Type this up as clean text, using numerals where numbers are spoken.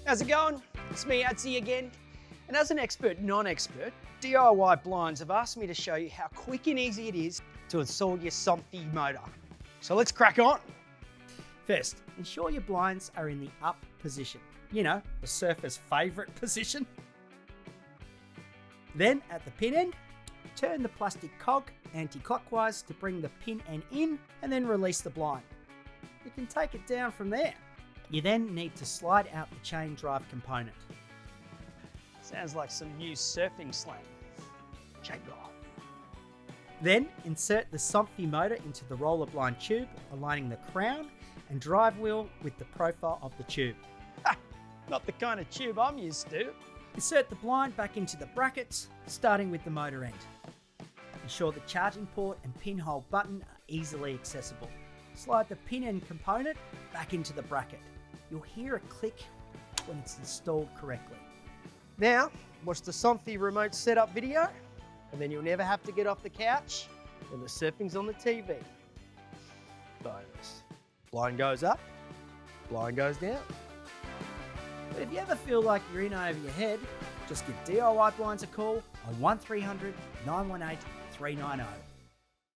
How's it going? It's me, Adsy again. And as an expert non-expert, DIY blinds have asked me to show you how quick and easy it is to install your Somfy motor. So let's crack on. First, ensure your blinds are in the up position. You know, the surfer's favourite position. Then at the pin end, turn the plastic cog anti-clockwise to bring the pin end in and then release the blind. You can take it down from there. You then need to slide out the chain drive component. Sounds like some new surfing slang. Chain drive. Then insert the Somfy motor into the roller blind tube, aligning the crown and drive wheel with the profile of the tube. Ha! Not the kind of tube I'm used to. Insert the blind back into the brackets, starting with the motor end. Ensure the charging port and pinhole button are easily accessible. Slide the pin end component back into the bracket. You'll hear a click when it's installed correctly. Now, watch the Somfy remote setup video, and then you'll never have to get off the couch when the surfing's on the TV. Bonus. Blind goes up, blind goes down. But if you ever feel like you're in over your head, just give DIY Blinds a call on 1300 918 390.